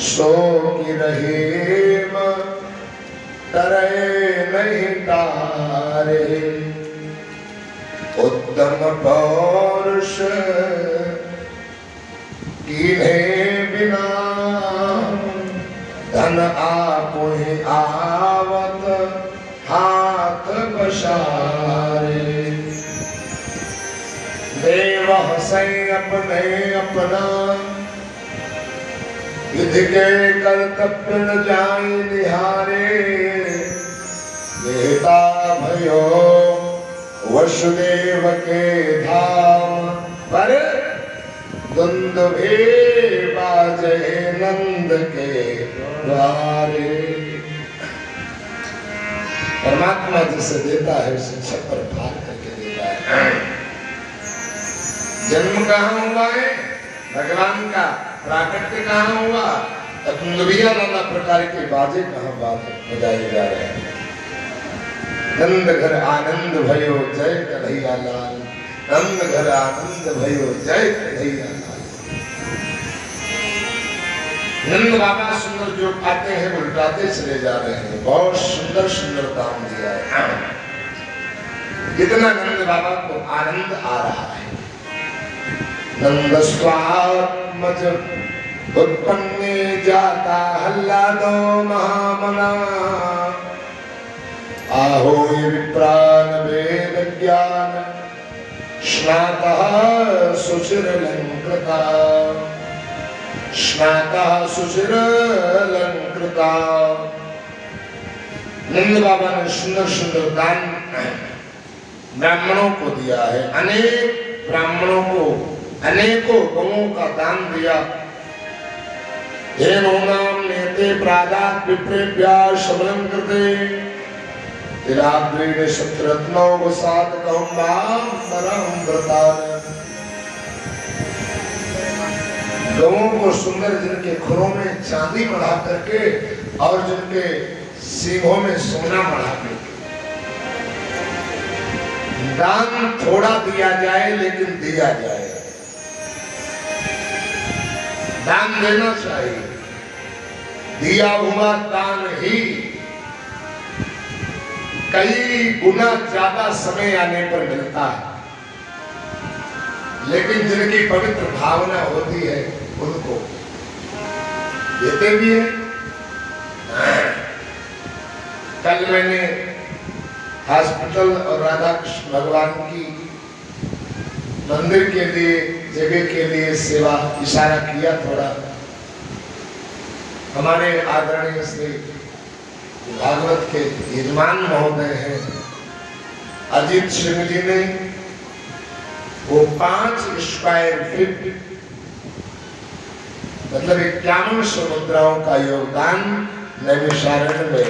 सो की रहीम तरे नहीं तारे। उत्तम पौरुष कीन्हे बिना धन आपो ही आवत हाथ बशारे। देव हंसे अपने अपना विधि के कर्तव्य न जाए निहारे। देवता भयो वसुदेव के धाम पर दुंदुभि बाजे नंद के द्वारे। परमात्मा जिसे देता है उसे छप्पर फाड़ करके देता है। जन्म कहाँ हुआ है भगवान का, प्राकट्य कहाँ हुआ, दुंदुभिया नाना प्रकार के बाजे कहाँ बजाए जा रहे हैं। नंद घर आनंद भयो जय कन्हैया लाल, नंद घर आनंद भयो जय कन्हैया लाल। नंद बाबा सुंदर जो आते हैं उल्टाते चले जा रहे हैं। बहुत सुंदर सुंदर काम दिया है। कितना नंद बाबा को आनंद आ रहा है। नंद स्वात्मज उत्पन्ने जाता हल्ला दो महामना। आहो ये विप्रान वेद ज्ञान स्नातः सुचिरलंकृता, स्नातः सुचिरलंकृता। नंद बाबा ने सुंदर सुंदर दान ब्राह्मणों को दिया है। अनेक ब्राह्मणों को अनेकों गौओं का दान दिया। धेनूनां नेते प्रादात् विप्रेभ्यः शबलं कृते तिराद्रेण शतरत्नौ वसातकं मां परमव्रतान्। गौओं को सुंदर जिनके खुरों में चांदी मढ़ा करके और जिनके सींगों में सोना मढ़ा करके दान थोड़ा दिया जाए लेकिन दिया जाए। दान देना चाहिए। दिया हुआ दान ही कई गुना ज्यादा समय आने पर मिलता है। लेकिन जिनकी पवित्र भावना होती है उनको देते भी है। कल मैंने हॉस्पिटल और राधा कृष्ण भगवान की मंदिर के लिए जगह के लिए सेवा इशारा किया थोड़ा। हमारे आदरणीय श्री भागवत के यजमान महोदय हैं अजीत सिंह जी ने वो 5 स्क्वायर फीट मतलब 51 मुद्राओं का योगदान नैमिषारण्य में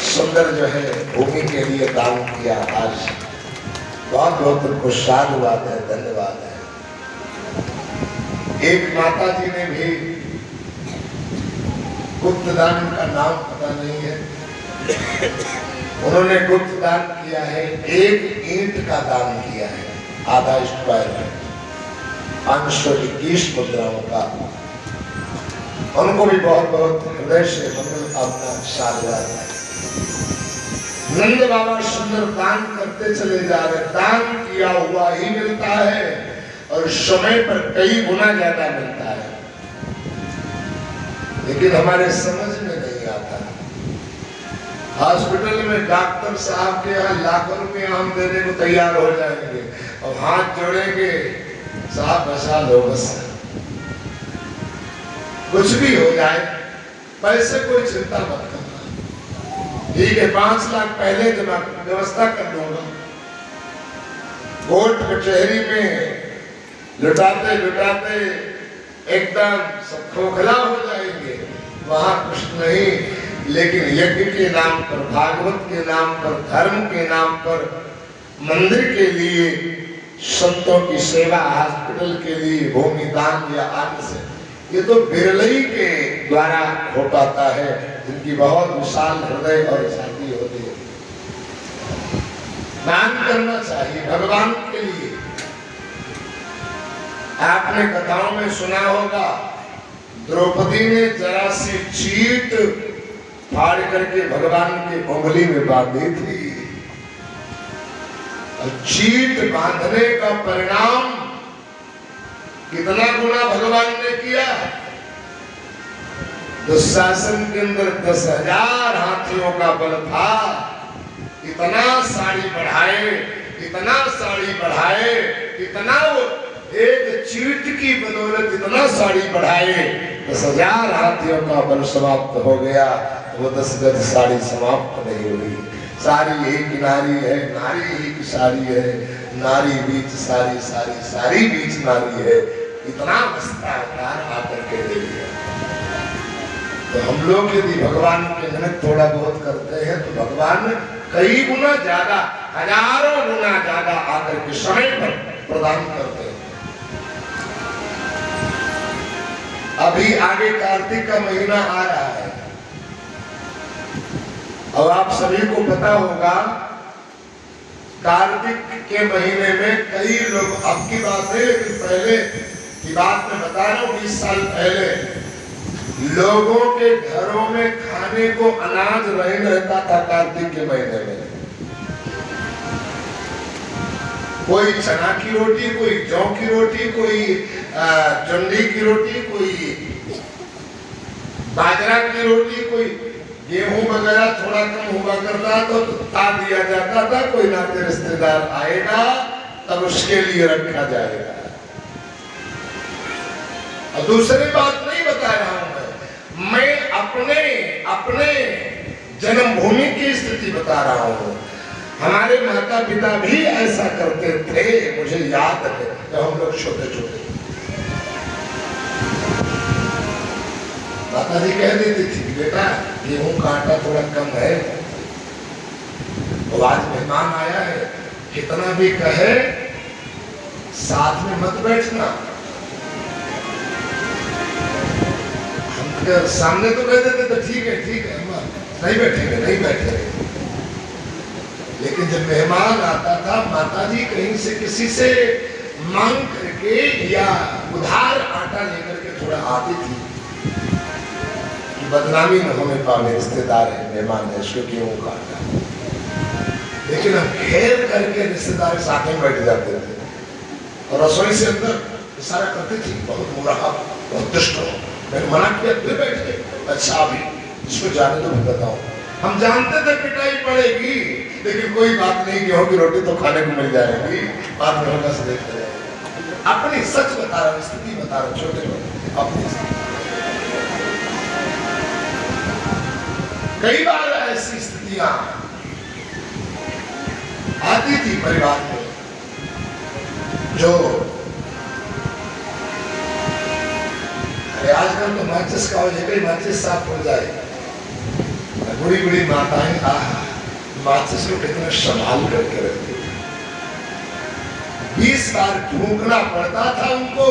सुंदर जो है भूमि के लिए दान किया। आज बहुत बहुत उनको साधुवाद है, धन्यवाद है। एक माता जी ने भी गुप्त दान का नाम पता नहीं है, उन्होंने गुप्त दान किया है। 1 ईंट का दान किया है, आधा स्क्वायर 521 मुद्राओं का। उनको भी बहुत बहुत हृदय से मंगल कामना साधुवाद है। नंद बाबा सुंदर दान करते चले जा रहे। दान किया हुआ ही मिलता है और समय पर कई गुना ज्यादा मिलता है। लेकिन हमारे समझ में नहीं आता। हॉस्पिटल में डॉक्टर साहब के यहाँ लाखों रुपए हम देने को तैयार हो जाएंगे और हाथ जोड़ेंगे, साहब बचा लो बस, कुछ भी हो जाए, पैसे कोई चिंता मत करना, ठीक है 5 लाख पहले जमा व्यवस्था कर दूंगा। कोर्ट कचहरी में लुटाते लुटाते एकदम सब खोखला हो जाएंगे, वहां कुछ नहीं। लेकिन यज्ञ के नाम पर, भागवत के नाम पर, धर्म के नाम पर, मंदिर के लिए, संतों की सेवा, हॉस्पिटल के लिए भूमि दान या अन्न से, ये तो बिरलई के द्वारा हो पाता है जिनकी बहुत विशाल हृदय और छाती होती है। दान करना चाहिए भगवान के लिए। आपने कथाओं में सुना होगा द्रौपदी ने जरा सी चीट फाड़ करके भगवान की उंगली में बांधी थी। और चीट बांधने का परिणाम कितना गुना भगवान ने किया। दुशासन के अंदर 10,000 हाथियों का बल था। इतना साड़ी बढ़ाए, इतना साड़ी बढ़ाए, इतना वो एक चीट की बदौलत इतना साड़ी बढ़ाए, 10,000 हाथियों का बल समाप्त हो गया। वो 10 गज साड़ी समाप्त नहीं हुई। सारी एक नारी है, नारी एक साड़ी है, नारी बीच सारी, सारी सारी बीच नारी है। इतना विस्तार आकर के दे दिया। तो हम लोग यदि भगवान के निमित्त थोड़ा बहुत करते हैं तो भगवान कई गुना ज्यादा, हजारों गुना ज्यादा आकर के समय पर प्रदान करते हैं। अभी आगे कार्तिक का महीना आ रहा है और आप सभी को पता होगा कार्तिक के महीने में कई लोग, अब की बात है लेकिन पहले की बात मैं बता रहा हूँ, 20 साल पहले लोगों के घरों में खाने को अनाज नहीं रहता था। कार्तिक के महीने में कोई चना की रोटी, कोई जौ की रोटी, कोई चुंडी की रोटी, कोई बाजरा की रोटी, कोई गेहूं वगैरह थोड़ा कम हुआ करता तो ता दिया जाता था। कोई नाते रिश्तेदार आएगा तब उसके लिए रखा जाएगा। और दूसरी बात नहीं बता रहा हूं मैं अपने जन्मभूमि की स्थिति बता रहा हूं। हमारे माता पिता भी ऐसा करते थे। मुझे याद है जब हम लोग छोटे छोटे, माता जी कह देती थी बेटा गेहूं का आटा थोड़ा कम है, और आज मेहमान आया है, कितना भी कहे साथ में मत बैठना। सामने तो कह देते तो ठीक है अम्मा, नहीं बैठेंगे, नहीं बैठेंगे। लेकिन जब मेहमान आता था, माता जी कहीं से किसी से मांग करके या उधार आटा लेकर के थोड़ा आती थी कि बदनामी न होने पाए, रिश्तेदार है, मेहमान है, इसको गेहूं का आटा। लेकिन हम घेर करके रिश्तेदार साथ में बैठ जाते थे और रसोई से अंदर इशारा करती थी, बहुत मुराहा, बहुत दुष्ट हो। मैंने मना किया, फिर बैठ गए। अच्छा अभी इसको जाने तो मैं बताऊं, हम जानते थे पिटाई पड़ेगी, लेकिन कोई बात नहीं, गेहूं की रोटी तो खाने को मिल जाएगी, बाद में होगा से देखते रहेंगे। अपनी सच बता रहा हूं, स्थिति बता रहा हूं, छोटे छोटे अपनी कई बार ऐसी स्थितियां आती थी परिवार में, जो आजकल तो माचिस का एक माचिस साफ हो जाए, बुरी बुरी माताएं माचिस को कितना संभाल करके रखती, 20 बार ढूंढना पड़ता था उनको,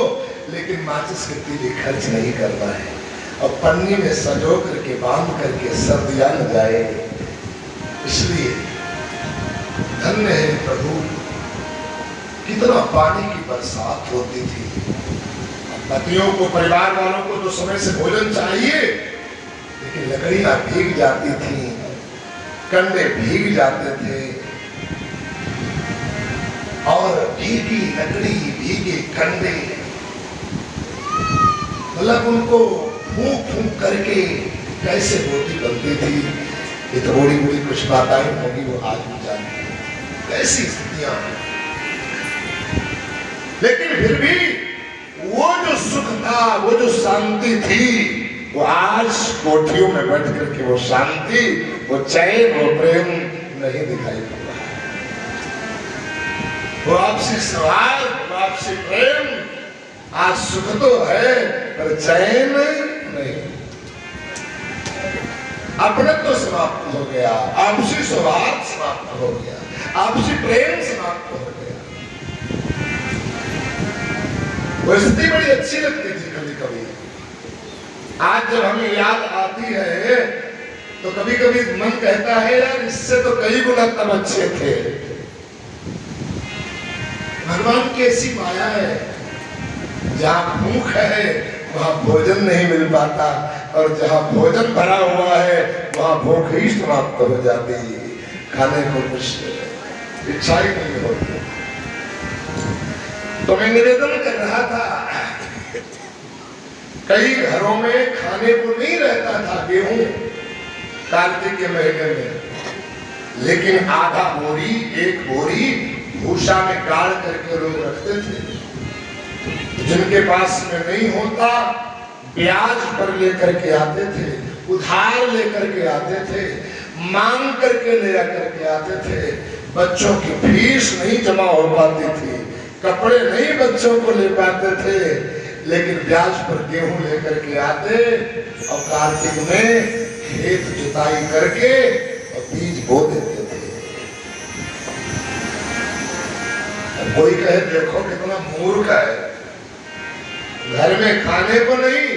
लेकिन माचिस के तीली खर्च नहीं करना है और पन्नी में सजो करके बांध करके सर्दियां न जाए। इसलिए धन्य है प्रभु, कितना पानी की बरसात होती थी। पतियों को, परिवार वालों को तो समय से भोजन चाहिए, लेकिन लकड़ियां भीग जाती थी, कंडे भीग जाते थे, और भीगी लकड़ी, भीगे कंडे, मतलब उनको फूंक फूंक करके कैसे रोटी बनती थी। ये तो बड़ी बड़ी कुछ बातें होगी, वो आज भी जानते हैं कैसी स्थितियां। लेकिन फिर भी वो जो सुख था, वो जो शांति थी, वो आज कोठियों में बैठ करके वो शांति, वो चैन, वो प्रेम नहीं दिखाई पड़ रहा है। वो आपसी सवाल, वो आपसी प्रेम, आज सुख तो है पर चैन नहीं। अपने तो समाप्त हो गया, आपसी सौहार्द समाप्त हो गया, आपसी प्रेम समाप्त हो गया। वो स्थिति बड़ी अच्छी लगती थी कभी कभी। आज जब हमें याद आती है तो कभी कभी मन कहता है यार इससे तो कई गुना तब अच्छे थे। भगवान की ऐसी माया है, जहां भूख है वहाँ भोजन नहीं मिल पाता, और जहाँ भोजन भरा हुआ है वहाँ भूख ही समाप्त हो जाती है, खाने को कुछ इच्छा ही नहीं होती। तो मैं निवेदन कर रहा था, कई घरों में खाने को नहीं रहता था गेहूं कार्तिक के महीने में, लेकिन आधा बोरी, एक बोरी भूसा में गाड़ करके लोग रखते थे। जिनके पास में नहीं होता ब्याज पर लेकर के आते थे, उधार लेकर के आते थे, मांग करके ले करके आते थे। बच्चों की फीस नहीं जमा हो पाती थी, कपड़े नहीं बच्चों को ले पाते थे, लेकिन ब्याज पर गेहूं लेकर के आते और कार्तिक में खेत जुताई करके और बीज बो देते थे। कोई कहे देखो कितना मूर्ख है, घर में खाने को नहीं,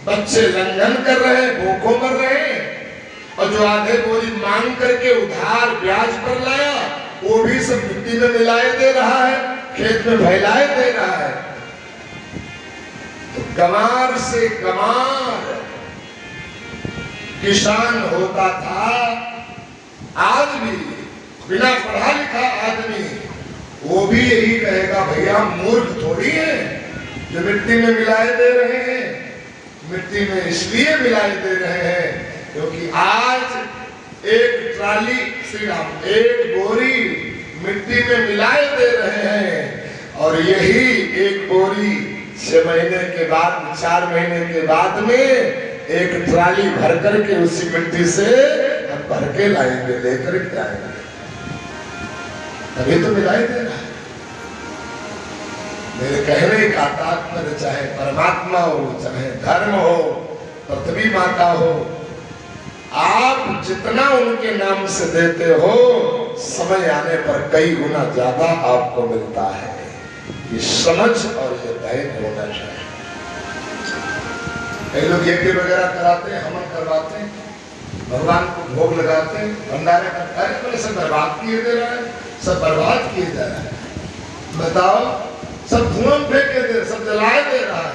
बच्चे लंघन कर रहे हैं, भूखों मर रहे हैं, और जो आधे बोरी मांग करके उधार ब्याज पर लाया वो भी सब मिट्टी में मिलाए दे रहा है, खेत में फैलाए दे रहा है। तो गंवार से गंवार किसान होता था, आज भी बिना पढ़ा लिखा आदमी वो भी यही कहेगा भैया मूर्ख थोड़ी है जो मिट्टी में मिलाए दे रहे हैं। मिट्टी में इसलिए मिलाए दे रहे हैं क्योंकि आज एक ट्राली एक बोरी मिट्टी में मिलाए दे रहे हैं, और यही एक बोरी 6 महीने के बाद, 4 महीने के बाद में एक ट्राली भर करके उसी मिट्टी से हम भर के लाएंगे, लेकर के आएंगे, तभी तो मिलाई दे रहा है। मेरे कहने का तात्पर्य चाहे परमात्मा हो, चाहे धर्म हो, पृथ्वी माता हो, आप जितना उनके नाम से देते हो समय आने पर कई गुना ज्यादा आपको मिलता है। ये समझ और ये धैर्य होना चाहिए। कई लोग यज्ञ वगैरह कराते हैं, हवन करवाते हैं, भगवान को भोग लगाते हैं, भंडारे करते हैं, तो सब बर्बाद किए दे रहा है, सब बर्बाद किए जा रहा है। बताओ, सब धुआं फेंके दे, सब जलाए दे रहा है,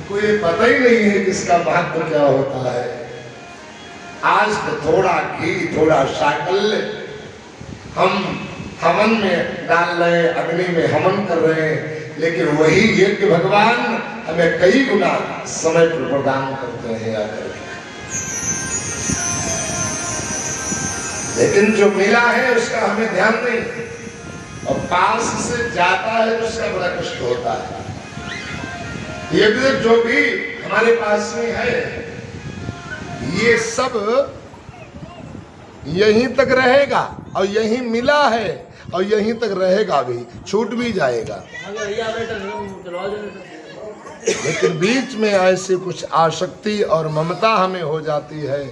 कोई पता ही नहीं है कि इसका महत्व क्या होता है। आज तो थोड़ा घी, थोड़ा साकल्य हम हवन में डाल रहे हैं, अग्नि में हवन कर रहे हैं, लेकिन वही यज्ञ भगवान हमें कई गुना समय पर प्रदान करते हैं आकर। लेकिन जो मिला है उसका हमें ध्यान नहीं, और पास से जाता है तो उसका बड़ा कष्ट होता है। ये भी जो भी हमारे पास में है ये सब यहीं तक रहेगा, और यहीं मिला है और यहीं तक रहेगा भी, छूट भी जाएगा। लेकिन बीच में ऐसी कुछ आसक्ति और ममता हमें हो जाती है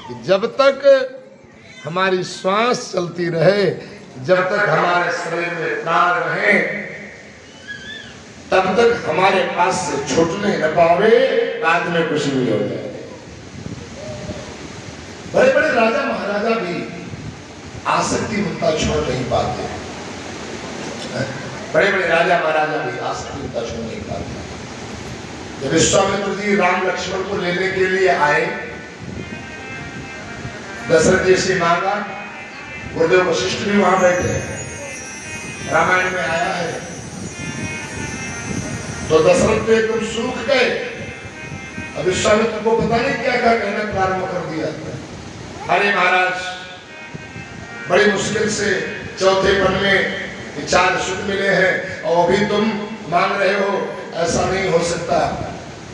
कि जब तक हमारी श्वास चलती रहे, जब तक हमारे शरीर में प्राण रहे, तब तक हमारे पास से छूटने न पावे, बाद में कुछ भी हो जाए। बड़े बड़े राजा महाराजा भी आसक्ति ममता छोड़ नहीं पाते। बड़े बड़े राजा महाराजा भी आसक्ति ममता छोड़ नहीं पाते। जब विश्वामित्र जी राम लक्ष्मण को लेने के लिए आए, दशरथ जी से मांगा, गुरुदेव वशिष्ठ भी वहां बैठे हैं, रामायण में आया है। तो दशरथ तो एकदम सूख गए, अब विश्वामित्र को पता नहीं क्या क्या कहना प्रारंभ कर दिया। अरे महाराज, बड़ी मुश्किल से चौथे पन में 4 सुख मिले हैं और अभी तुम मांग रहे हो, ऐसा नहीं हो सकता।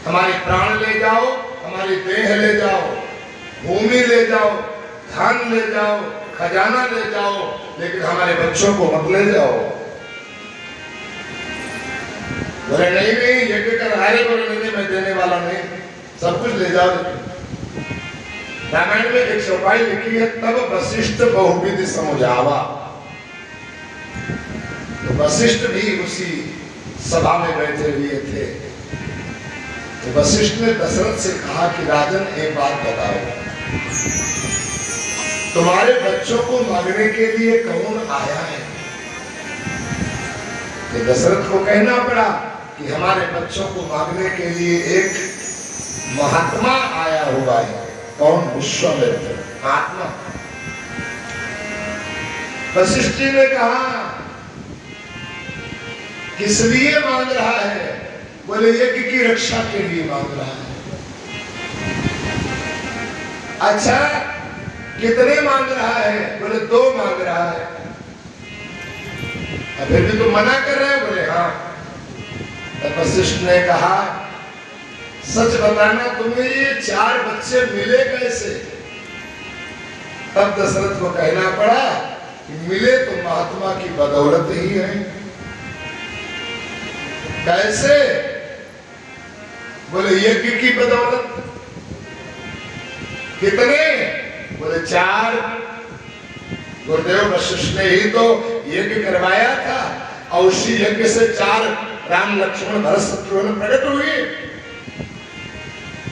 हमारे प्राण ले जाओ, हमारी देह ले जाओ, भूमि ले जाओ, धन ले जाओ, खजाना ले जाओ, लेकिन हमारे बच्चों को मत ले जाओ। बोले नहीं, यज्ञ कर हारे बोले नहीं, मैं देने वाला नहीं, सब कुछ ले जाओ। रामायण में एक चौपाई लिखी है, तब वशिष्ठ बहुविधि समझावा। तो वशिष्ठ भी उसी सभा में बैठे हुए थे। तो वशिष्ठ ने दशरथ से कहा कि राजन, एक बात बताओ, तुम्हारे बच्चों को मांगने के लिए कौन आया है? तो दशरथ को कहना पड़ा कि हमारे बच्चों को मांगने के लिए एक महात्मा आया हुआ है। कौन? विश्वामित्र महात्मा। वशिष्ठ जी ने कहा किस लिए मांग रहा है? बोले यज्ञ की रक्षा के लिए मांग रहा है। अच्छा कितने मांग रहा है? बोले 2 मांग रहा है। फिर भी तो मना कर रहे हैं? बोले हाँ। तब वशिष्ठ ने कहा सच बताना तुम्हें ये 4 बच्चे मिले कैसे? तब दशरथ को कहना पड़ा कि मिले तो महात्मा की बदौलत ही है। कैसे? बोले यज्ञ की बदौलत। कितने? बोले 4। गुरुदेव वशिष्ठ ने ही तो यज्ञ करवाया था और उसी यज्ञ से 4 राम लक्ष्मण भरत शत्रुघ्न प्रकट हुए।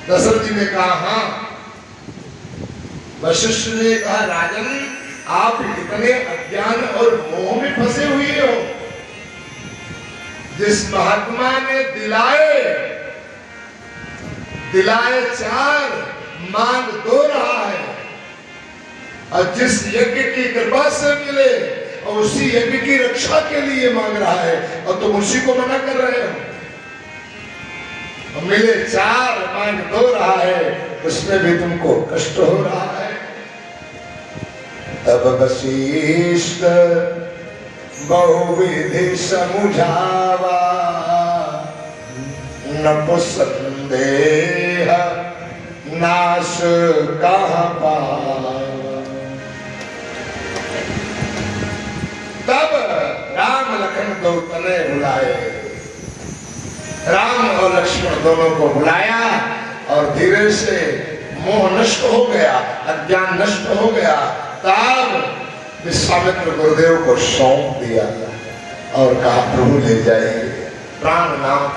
दशरथ जी ने कहा हाँ। वशिष्ठ ने कहा राजन आप इतने अज्ञान और मोह में फंसे हुए हो। जिस महात्मा ने दिलाए 4 मांग 2 रहा है, और जिस यज्ञ की कृपा से मिले और उसी यज्ञ की रक्षा के लिए मांग रहा है और तुम उसी को मना कर रहे हो। और मिले 4 मांग 2 रहा है, उसमें भी तुमको कष्ट हो रहा है। तब वशिष्ठ बहुविधि समुझावा न संदेह नाश कहाँ पावा। तब राम लखन 2 तने बुलाए। राम और लक्ष्मण दोनों को बुलाया और धीरे से मोह नष्ट हो गया, अज्ञान नष्ट हो गया। तब विश्वामित्र गुरुदेव को सौंप दिया और कहा प्रभु ले जाइए प्राणनाथ।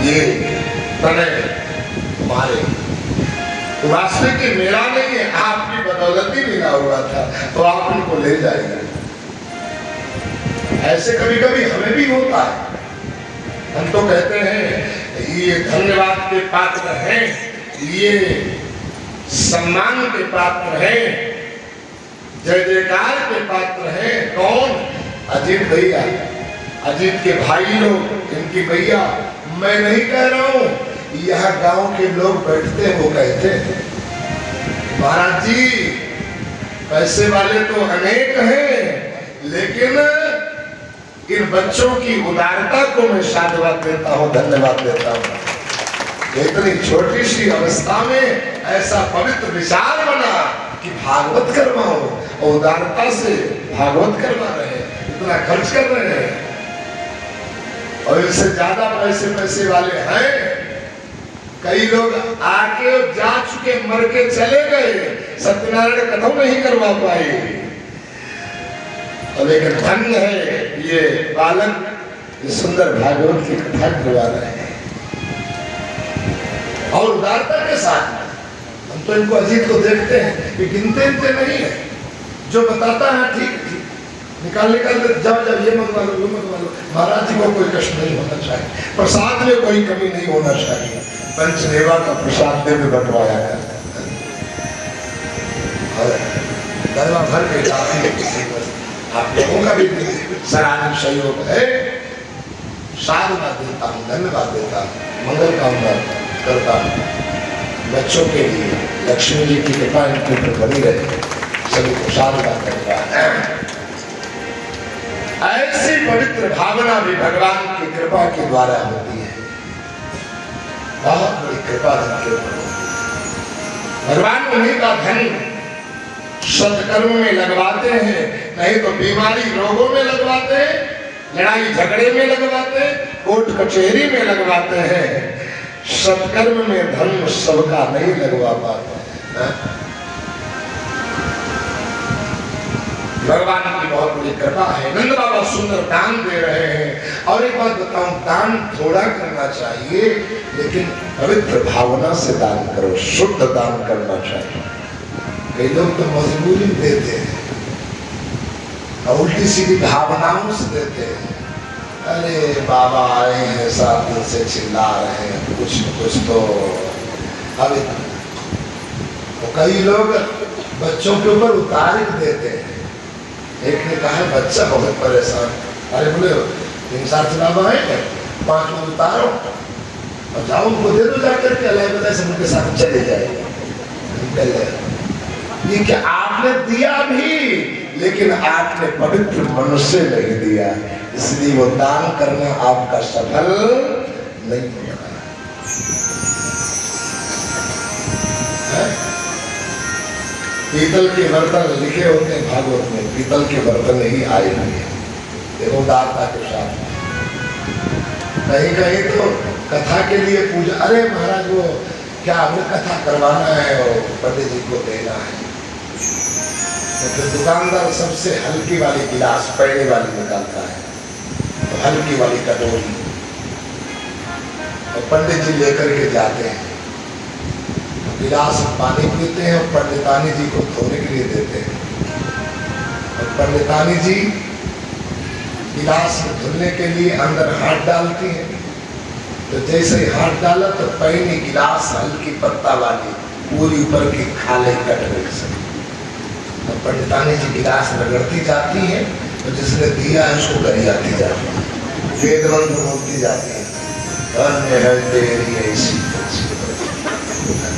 ये तने तुम्हारे वास्तविक की मेरा नहीं है, आपकी बदौलत ही मिला हुआ था, तो आप उनको ले जाइए। ऐसे कभी कभी हमें भी होता है। हम तो कहते हैं ये धन्यवाद के पात्र हैं, ये सम्मान के पात्र हैं, जय जयकार के पात्र हैं। कौन? अजीत भैया, अजीत के भाई लोग, इनकी भैया। मैं नहीं कह रहा हूं, यहाँ गांव के लोग बैठते वो कहते हैं महाराज जी पैसे वाले तो अनेक हैं, लेकिन इन बच्चों की उदारता को मैं साधुवाद देता हूँ, धन्यवाद देता हूँ। इतनी छोटी सी अवस्था में ऐसा पवित्र विचार बना कि भागवत करवाओ, और उदारता से भागवत करवा रहे हैं, इतना खर्च कर रहे हैं। और इससे ज्यादा पैसे वाले हैं। कई लोग आके जा चुके, मर के चले गए, सत्यनारायण कथा नहीं करवा पाए। और लेकिन धन्य है ये बालक, ये सुंदर भागवत की कथा करवा रहे हैं और उदारता के साथ। हम तो इनको अजीत को देखते हैं कि गिनते नहीं है, जो बताता है ठीक निकाल जब ये मंगवा लो, वो मंगवा लो। महाराज जी को कोई कष्ट नहीं होना चाहिए, प्रसाद में कोई कमी नहीं होना चाहिए। पंचमेवा का प्रसाद दे में बंटवाया करता है, दरवा भर के आप लोगों का भी सराहनीय सहयोग है। साधना देता हूँ, धन्यवाद देता हूँ, मंगल कामना करता हूँ बच्चों के लिए। लक्ष्मी जी की कृपा इनके ऊपर बनी रहे, सभी को साधना करता। ऐसी पवित्र भावना भी भगवान की कृपा के द्वारा होती है। बहुत बड़ी कृपा इनके ऊपर होती है। भगवान उन्हीं का धन सत्कर्म में लगवाते हैं, नहीं तो बीमारी रोगों में लगवाते हैं, लड़ाई झगड़े में लगवाते हैं, कोर्ट कचहरी में लगवाते हैं। सत्कर्म में धन सबका नहीं लगवा पाते। भगवान की बहुत बड़ी कृपा है। नंद बाबा सुंदर दान दे रहे हैं। और एक बात बताऊं, दान थोड़ा करना चाहिए, लेकिन पवित्र भावना से दान करो, शुद्ध दान करना चाहिए। कई लोग तो मजबूरी देते हैं, और उल्टी सीधी भावनाओं से देते हैं। अरे बाबा आए हैं, 7 दिन से चिल्ला रहे हैं, कुछ न कुछ तो। अब तो कई लोग बच्चों के ऊपर उतार देते हैं। एक ने कहा बच्चा बहुत परेशान, अरे बोले 3-4 चुनाव आए, 5 में उतारो और जाओ उनको दे दो जाकर के, अल्लाह बता सब उनके साथ चले जाएगा। ये क्या आपने दिया भी, लेकिन आपने पवित्र मनुष्य नहीं दिया, इसलिए वो दान करना आपका सफल नहीं होगा। पीतल के बर्तन लिखे होते हैं भागवत में, पीतल के बर्तन ही आए हुए देखो दाता के साथ। कहीं कहीं तो कथा के लिए पूजा, अरे महाराज वो क्या हमें कथा करवाना है और पंडित जी को देना है, तो फिर दुकानदार सबसे हल्की वाली गिलास पैने वाली निकालता है, तो हल्की वाली कटोरी, और पंडित जी लेकर के जाते हैं, गिलास पानी पीते हैं और पंडितानी जी को धोने के लिए देते हैं, और पंडितानी जी गिलास में धुलने के लिए अंदर हाथ डालती हैं, तो जैसे ही हाथ डाला तो पैनी गिलास हल्की पत्ता वाली पूरी ऊपर की खाले कट गई सब, और पंडितानी जी गिलास रगड़ती जाती है, तो जिसने दिया है उसको गरियाती जाती है, वेद मंत्र बोलती जाती है, धन्य है तेरी ऐसी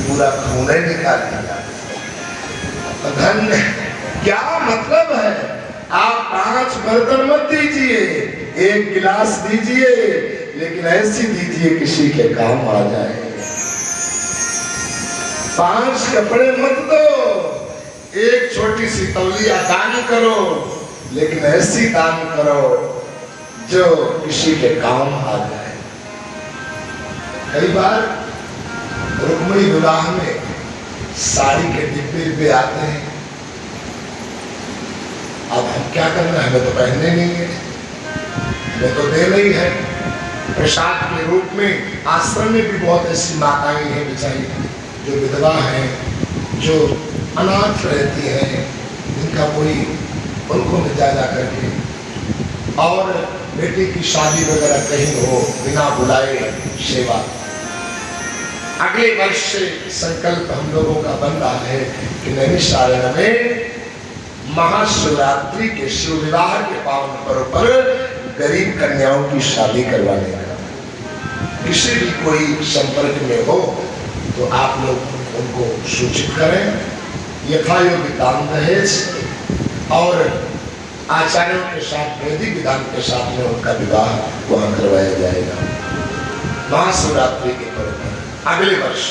पूरा खून निकाल दिया। धन्य क्या मतलब है, आप 5 बर्तन मत दीजिए, 1 गिलास दीजिए, लेकिन ऐसी दीजिए किसी के काम आ जाए। 5 कपड़े मत दो, 1 छोटी सी तौलिया दान करो, लेकिन ऐसी दान करो जो किसी के काम आ जाए। कई बार रुक्मिणी विवाह में साड़ी के डिब्बे आते हैं, अब हम क्या करना, हमें तो पहनने नहीं है, हमें तो देना ही है प्रसाद के रूप में। आश्रम में भी बहुत ऐसी माताएं हैं बेचारी जो विधवा हैं, जो अनाथ रहती हैं, जिनका कोई उनको मिल जा करके, और बेटी की शादी वगैरह कहीं हो, बिना बुलाए सेवा। अगले वर्ष से संकल्प हम लोगों का बन रहा है कि नैमिषारण्य में महाशिवरात्रि के शिव विवाह के पावन पर्व पर गरीब कन्याओं की शादी करवाने का, किसी भी कोई संपर्क में हो तो आप लोग उनको सूचित करें, यथायोग्य दान दहेज और आचार्यों के साथ वैदिक विधान के साथ में उनका विवाह वहां करवाया जाएगा महाशिवरात्रि के पर्व पर अगले वर्ष।